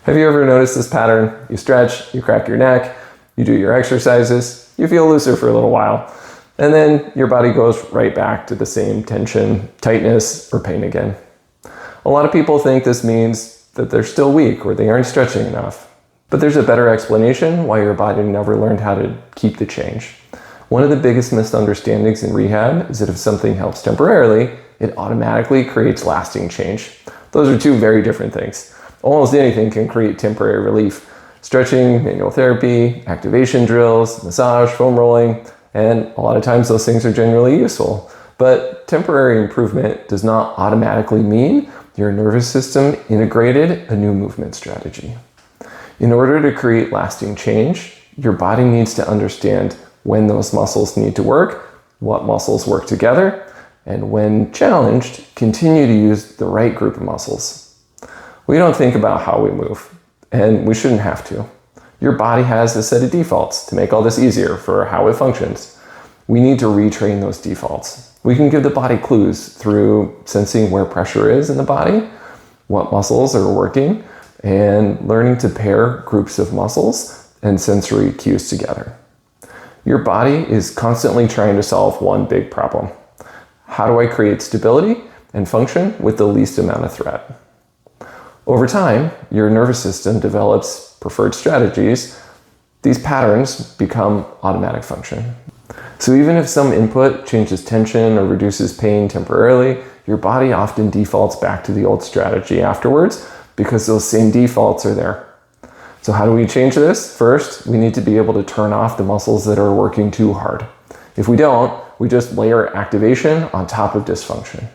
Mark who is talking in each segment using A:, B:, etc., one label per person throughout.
A: Have you ever noticed this pattern? You stretch, you crack your neck, you do your exercises, you feel looser for a little while, and then your body goes right back to the same tension, tightness, or pain again. A lot of people think this means that they're still weak or they aren't stretching enough. But there's a better explanation why your body never learned how to keep the change. One of the biggest misunderstandings in rehab is that if something helps temporarily, it automatically creates lasting change. Those are two very different things. Almost anything can create temporary relief. Stretching, manual therapy, activation drills, massage, foam rolling, and a lot of times those things are generally useful. But temporary improvement does not automatically mean your nervous system integrated a new movement strategy. In order to create lasting change, your body needs to understand when those muscles need to work, what muscles work together, and when challenged, continue to use the right group of muscles. We don't think about how we move, and we shouldn't have to. Your body has a set of defaults to make all this easier for how it functions. We need to retrain those defaults. We can give the body clues through sensing where pressure is in the body, what muscles are working, and learning to pair groups of muscles and sensory cues together. Your body is constantly trying to solve one big problem. How do I create stability and function with the least amount of threat? Over time, your nervous system develops preferred strategies. These patterns become automatic function. So even if some input changes tension or reduces pain temporarily, your body often defaults back to the old strategy afterwards because those same defaults are there. So how do we change this? First, we need to be able to turn off the muscles that are working too hard. If we don't, we just layer activation on top of dysfunction.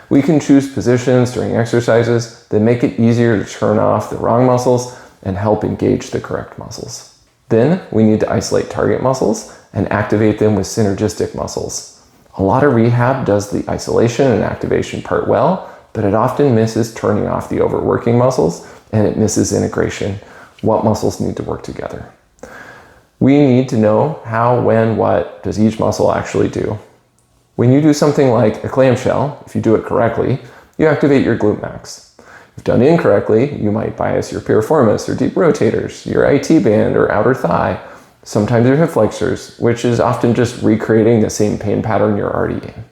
A: We can choose positions during exercises that make it easier to turn off the wrong muscles and help engage the correct muscles. Then we need to isolate target muscles and activate them with synergistic muscles. A lot of rehab does the isolation and activation part well, but it often misses turning off the overworking muscles and it misses integration. What muscles need to work together? We need to know how, when, what does each muscle actually do. When you do something like a clamshell, if you do it correctly, you activate your glute max. If done incorrectly, you might bias your piriformis or deep rotators, your IT band or outer thigh, sometimes your hip flexors, which is often just recreating the same pain pattern you're already in.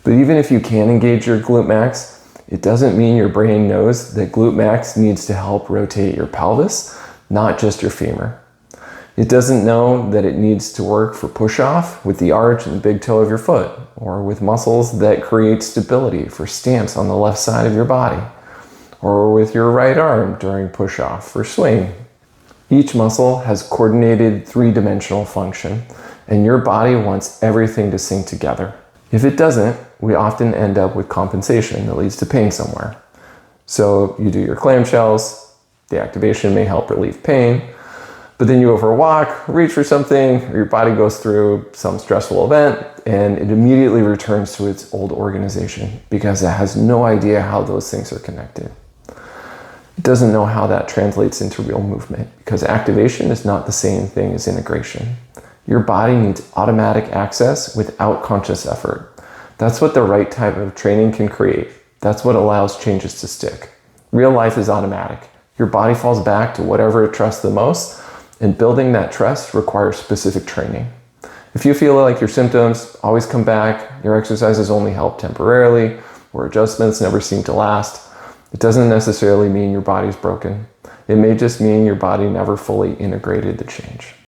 A: But even if you can engage your glute max, it doesn't mean your brain knows that glute max needs to help rotate your pelvis, not just your femur. It doesn't know that it needs to work for push-off with the arch and the big toe of your foot, or with muscles that create stability for stance on the left side of your body, or with your right arm during push-off for swing. Each muscle has coordinated three-dimensional function, and your body wants everything to sync together. If it doesn't, we often end up with compensation that leads to pain somewhere. So you do your clamshells, the activation may help relieve pain, but then you go for a walk, reach for something, or your body goes through some stressful event, and it immediately returns to its old organization because it has no idea how those things are connected. It doesn't know how that translates into real movement because activation is not the same thing as integration. Your body needs automatic access without conscious effort. That's what the right type of training can create. That's what allows changes to stick. Real life is automatic. Your body falls back to whatever it trusts the most, and building that trust requires specific training. If you feel like your symptoms always come back, your exercises only help temporarily, or adjustments never seem to last, it doesn't necessarily mean your body's broken. It may just mean your body never fully integrated the change.